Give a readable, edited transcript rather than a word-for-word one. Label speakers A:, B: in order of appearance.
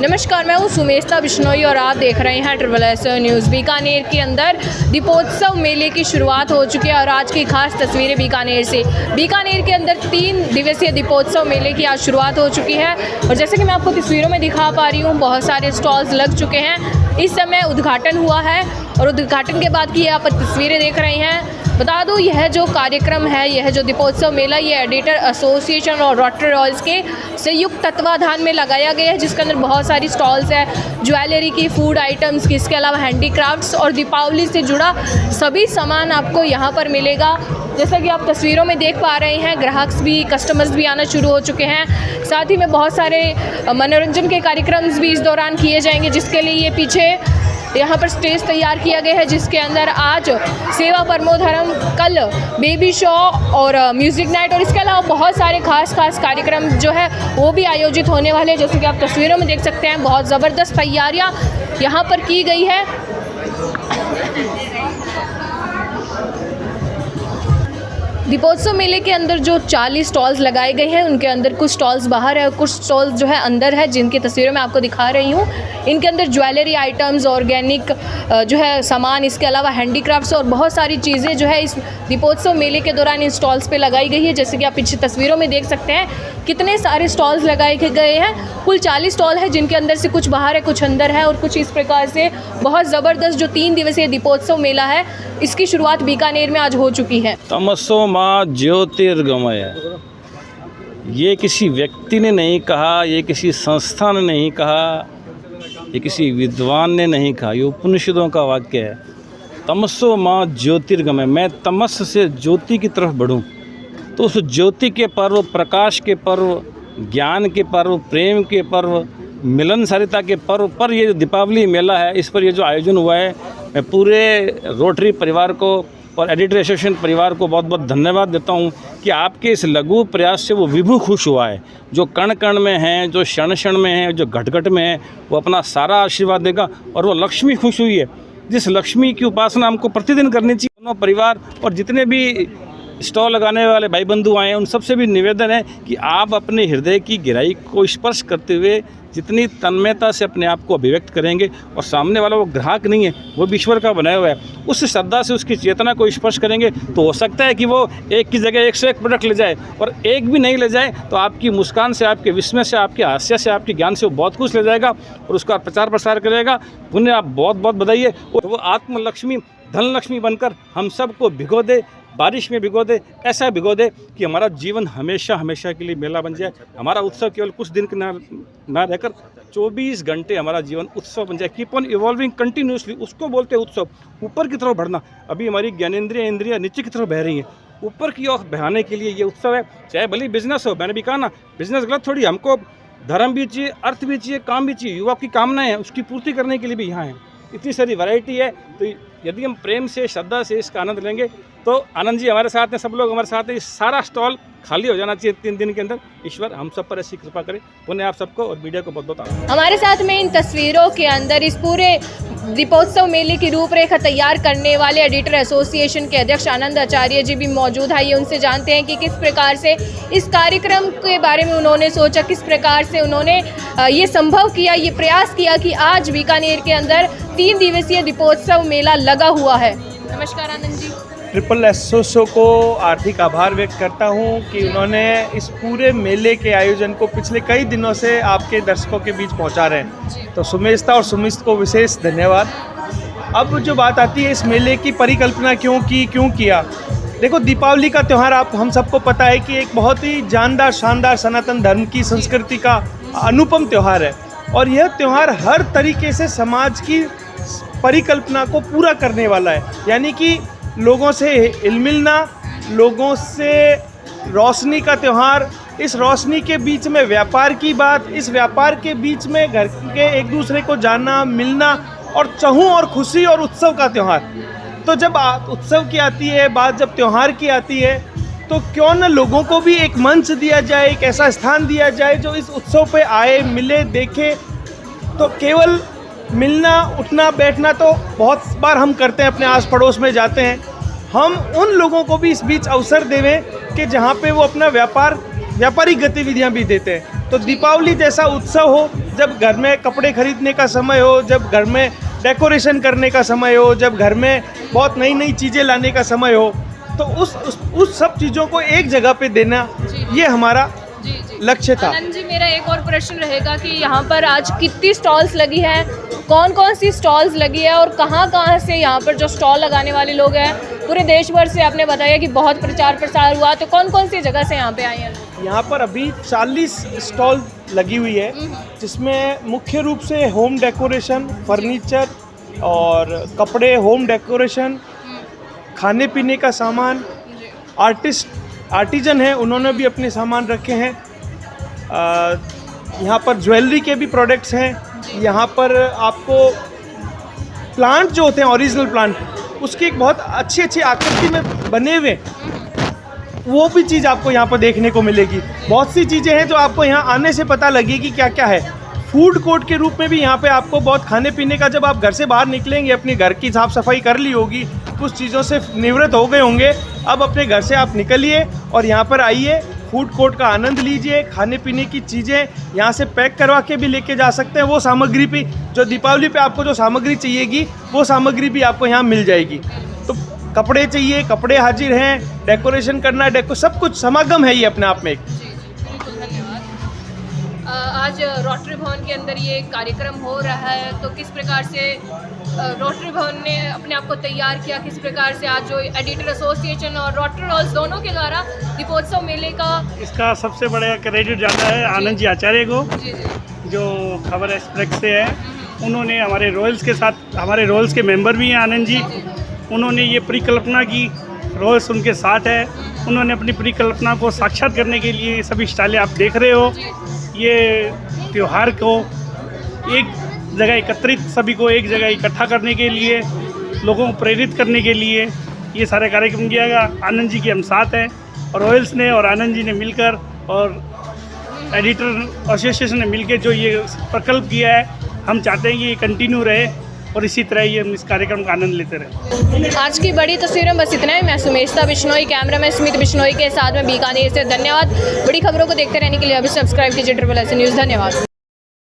A: नमस्कार, मैं हूँ सुमेशता बिश्नोई और आप देख रहे हैं SSS न्यूज़। बीकानेर के अंदर दीपोत्सव मेले की शुरुआत हो चुकी है और आज की खास तस्वीरें बीकानेर से। बीकानेर के अंदर 3 दिवसीय दीपोत्सव मेले की आज शुरुआत हो चुकी है और जैसे कि मैं आपको तस्वीरों में दिखा पा रही हूँ, बहुत सारे स्टॉल्स लग चुके हैं। इस समय उद्घाटन हुआ है और उद्घाटन के बाद की आप तस्वीरें देख रहे हैं। बता दूं, यह जो कार्यक्रम है, यह जो दीपोत्सव मेला, ये एडिटर एसोसिएशन और रोटरी रॉयल्स के संयुक्त तत्वाधान में लगाया गया है, जिसके अंदर बहुत सारी स्टॉल्स है ज्वेलरी की, फूड आइटम्स की, इसके अलावा हैंडीक्राफ्ट्स और दीपावली से जुड़ा सभी सामान आपको यहाँ पर मिलेगा। जैसा कि आप तस्वीरों में देख पा रहे हैं, ग्राहक भी, कस्टमर्स भी आना शुरू हो चुके हैं। साथ ही में बहुत सारे मनोरंजन के कार्यक्रम भी इस दौरान किए जाएंगे, जिसके लिए ये पीछे यहाँ पर स्टेज तैयार किया गया है, जिसके अंदर आज सेवा परमो धर्म, कल बेबी शो और म्यूज़िक नाइट और इसके अलावा बहुत सारे खास कार्यक्रम जो है वो भी आयोजित होने वाले हैं। जैसे कि आप तस्वीरों में देख सकते हैं, बहुत ज़बरदस्त तैयारियाँ यहाँ पर की गई है। दीपोत्सव मेले के अंदर जो 40 स्टॉल्स लगाए गए हैं, उनके अंदर कुछ स्टॉल्स बाहर है और कुछ स्टॉल्स जो है अंदर है, जिनकी तस्वीरों में आपको दिखा रही हूँ। इनके अंदर ज्वेलरी आइटम्स, ऑर्गेनिक जो है सामान, इसके अलावा हैंडीक्राफ्ट्स और बहुत सारी चीज़ें जो है इस दीपोत्सव मेले के दौरान इन स्टॉल्स पे लगाई गई है। जैसे कि आप पीछे तस्वीरों में देख सकते हैं, कितने सारे स्टॉल्स लगाए गए हैं। कुल 40 स्टॉल है, जिनके अंदर से कुछ बाहर है, कुछ अंदर है और कुछ इस प्रकार से बहुत ज़बरदस्त जो 3 दिवसीय दीपोत्सव मेला है, इसकी शुरुआत बीकानेर में आज हो चुकी है।
B: तमसो माँ ज्योतिर्गमय, ये किसी व्यक्ति ने नहीं कहा, ये किसी संस्था ने नहीं कहा, ये किसी विद्वान ने नहीं कहा, ये उपनिषदों का वाक्य है। तमसो माँ ज्योतिर्गमय, मैं तमस से ज्योति की तरफ बढ़ूं, तो उस ज्योति के पर्व, प्रकाश के पर्व, ज्ञान के पर्व, प्रेम के पर्व, मिलनसारिता के पर्व पर ये जो दीपावली मेला है, इस पर ये जो आयोजन हुआ है, मैं पूरे रोटरी परिवार को और एडिटर एसोसिएशन परिवार को बहुत बहुत धन्यवाद देता हूं कि आपके इस लघु प्रयास से वो विभु खुश हुआ है। जो कण कण में हैं, जो क्षण क्षण में हैं, जो घट घट में है, वो अपना सारा आशीर्वाद देगा और वो लक्ष्मी खुश हुई है। जिस लक्ष्मी की उपासना हमको प्रतिदिन करनी चाहिए। दोनों परिवार और जितने भी स्टॉल लगाने वाले भाई बंधु आए हैं, उन सबसे भी निवेदन है कि आप अपने हृदय की गहराई को स्पर्श करते हुए जितनी तन्मयता से अपने आप को अभिव्यक्त करेंगे, और सामने वाला वो ग्राहक नहीं है, वो भी ईश्वर का बनाया हुआ है, उस श्रद्धा से उसकी चेतना को स्पर्श करेंगे तो हो सकता है कि वो एक की जगह 101 प्रोडक्ट ले जाए, और एक भी नहीं ले जाए तो आपकी मुस्कान से, आपके विस्मय से, आपके हास्य से, आपके ज्ञान से वो बहुत कुछ ले जाएगा और उसका प्रचार प्रसार करेगा। उन्हें आप बहुत बहुत बधाइए और वो आत्मलक्ष्मी, धन लक्ष्मी बनकर हम सबको भिगो दे, बारिश में भिगो दे, ऐसा भिगो दे कि हमारा जीवन हमेशा हमेशा के लिए मेला बन जाए। हमारा उत्सव केवल कुछ दिन ना रहकर 24 घंटे हमारा जीवन उत्सव बन जाए। कीप ऑन इवॉल्विंग कंटिन्यूसली, उसको बोलते हैं उत्सव। ऊपर की तरफ बढ़ना, अभी हमारी ज्ञानेंद्रिय इंद्रियां नीचे की तरफ बह रही हैं, ऊपर की ओर बहाने के लिए ये उत्सव है। चाहे भले बिजनेस हो, मैंने भी कहा ना, बिजनेस गलत थोड़ी, हमको धर्म भी चाहिए, अर्थ भी चाहिए, काम भी चाहिए। युवा की कामनाएं हैं, उसकी पूर्ति करने के लिए भी यहाँ है। इतनी सारी वैरायटी है, तो यदि हम प्रेम से, श्रद्धा से इसका आनंद लेंगे तो आनंद जी हमारे साथ हैं, सब लोग हमारे साथ हैं। इस सारा स्टॉल खाली हो जाना चाहिए 3 दिन के अंदर। ईश्वर हम सब पर ऐसी कृपा करे। पुण्य आप सबको और मीडिया को बहुत बहुत आभार।
A: हमारे साथ में इन तस्वीरों के अंदर इस पूरे दीपोत्सव मेले की रूपरेखा तैयार करने वाले एडिटर एसोसिएशन के अध्यक्ष आनंद आचार्य जी भी मौजूद है। ये उनसे जानते हैं कि किस प्रकार से इस कार्यक्रम के बारे में उन्होंने सोचा, किस प्रकार से उन्होंने ये संभव किया, ये प्रयास किया कि आज बीकानेर के अंदर 3 दिवसीय दीपोत्सव मेला लगा हुआ है। नमस्कार आनंद जी।
C: SSS को आर्थिक आभार व्यक्त करता हूं कि उन्होंने इस पूरे मेले के आयोजन को पिछले कई दिनों से आपके दर्शकों के बीच पहुंचा रहे हैं, तो सुमेशता और सुमित को विशेष धन्यवाद। अब जो बात आती है इस मेले की परिकल्पना क्यों किया, देखो दीपावली का त्यौहार आप हम सबको पता है कि एक बहुत ही जानदार, शानदार सनातन धर्म की संस्कृति का अनुपम त्यौहार है, और यह त्यौहार हर तरीके से समाज की परिकल्पना को पूरा करने वाला है। यानी कि लोगों से हिल मिलना, लोगों से रोशनी का त्यौहार, इस रोशनी के बीच में व्यापार की बात, इस व्यापार के बीच में घर के एक दूसरे को जानना, मिलना, और चहूँ और खुशी और उत्सव का त्यौहार। तो जब उत्सव की आती है बात, जब त्यौहार की आती है, तो क्यों न लोगों को भी एक मंच दिया जाए, एक ऐसा स्थान दिया जाए जो इस उत्सव पे आए, मिले, देखे। तो केवल मिलना, उठना, बैठना तो बहुत बार हम करते हैं, अपने आस पड़ोस में जाते हैं। हम उन लोगों को भी इस बीच अवसर देवें कि जहाँ पे वो अपना व्यापार व्यापारिक गतिविधियां भी देते हैं। तो दीपावली जैसा उत्सव हो, जब घर में कपड़े खरीदने का समय हो, जब घर में डेकोरेशन करने का समय हो, जब घर में बहुत नई नई चीज़ें लाने का समय हो, तो उस सब चीज़ों को एक जगह पे देना, ये हमारा लक्ष्य था।
A: आनंद जी, मेरा एक और प्रश्न रहेगा कि यहाँ पर आज कितनी स्टॉल्स लगी है, कौन कौन सी स्टॉल्स लगी है और कहाँ कहाँ से यहाँ पर जो स्टॉल लगाने वाले लोग हैं, पूरे देश भर से आपने बताया कि बहुत प्रचार प्रसार हुआ, तो कौन कौन सी जगह से यहाँ पे आए हैं?
C: यहाँ पर अभी 40 स्टॉल लगी हुई है, जिसमें मुख्य रूप से होम डेकोरेशन, फर्नीचर और कपड़े, होम डेकोरेशन, खाने पीने का सामान, आर्टिजन है, उन्होंने भी अपने सामान रखे हैं। यहाँ पर ज्वेलरी के भी प्रोडक्ट्स हैं। यहाँ पर आपको प्लांट जो होते हैं ओरिजिनल प्लांट, उसकी एक बहुत अच्छी अच्छी आकृति में बने हुए, वो भी चीज़ आपको यहाँ पर देखने को मिलेगी। बहुत सी चीज़ें हैं जो आपको यहाँ आने से पता लगेगी क्या क्या है। फूड कोर्ट के रूप में भी यहाँ पे आपको बहुत खाने पीने का, जब आप घर से बाहर निकलेंगे, अपने घर की साफ़ सफाई कर ली होगी, कुछ चीज़ों से निवृत्त हो गए होंगे, अब अपने घर से आप निकलिए और यहाँ पर आइए, फूड कोर्ट का आनंद लीजिए। खाने पीने की चीज़ें यहाँ से पैक करवा के भी लेके जा सकते हैं। वो सामग्री भी जो दीपावली पे आपको जो सामग्री चाहिएगी, वो सामग्री भी आपको यहाँ मिल जाएगी। तो कपड़े चाहिए, कपड़े हाजिर हैं, डेकोरेशन करना है, सब कुछ समागम है ये अपने आप में एक।
A: बिल्कुल, धन्यवाद। आज रोटरी भवन के अंदर ये कार्यक्रम हो रहा है, तो किस प्रकार से रोटरी भवन ने अपने आप को तैयार किया, किस प्रकार से आज जो एडिटर एसोसिएशन और रोटरी हॉल्स दोनों के द्वारा दीपोत्सव मेले का,
D: इसका सबसे बड़ा क्रेडिट जाता है आनंद जी आचार्य को,
A: जी जी,
D: जो खबर एक्सप्रेस से है। उन्होंने हमारे रॉयल्स के साथ, हमारे रॉयल्स के मेंबर भी हैं आनंद जी, उन्होंने ये परिकल्पना की, रॉयल्स उनके साथ है, उन्होंने अपनी परिकल्पना को साक्षात करने के लिए सभी स्टालें आप देख रहे हो, ये त्यौहार को एक जगह एकत्रित, सभी को एक जगह इकट्ठा करने के लिए, लोगों को प्रेरित करने के लिए ये सारे कार्यक्रम किया गया। आनंद जी के हम साथ हैं और रॉयल्स ने और आनंद जी ने मिलकर और एडिटर एसोसिएशन ने मिलकर जो ये प्रकल्प किया है, हम चाहते हैं कि ये कंटिन्यू रहे और इसी तरह ये हम इस कार्यक्रम का आनंद लेते रहे।
A: आज की बड़ी तस्वीरों में बस इतना ही। मैं सुमेशता बिश्नोई, कैमरामैन स्मित बिश्नोई के साथ में बीकानेर से। धन्यवाद। बड़ी खबरों को देखते रहने के लिए अभी सब्सक्राइब कीजिए ट्रिपल एस न्यूज़। धन्यवाद।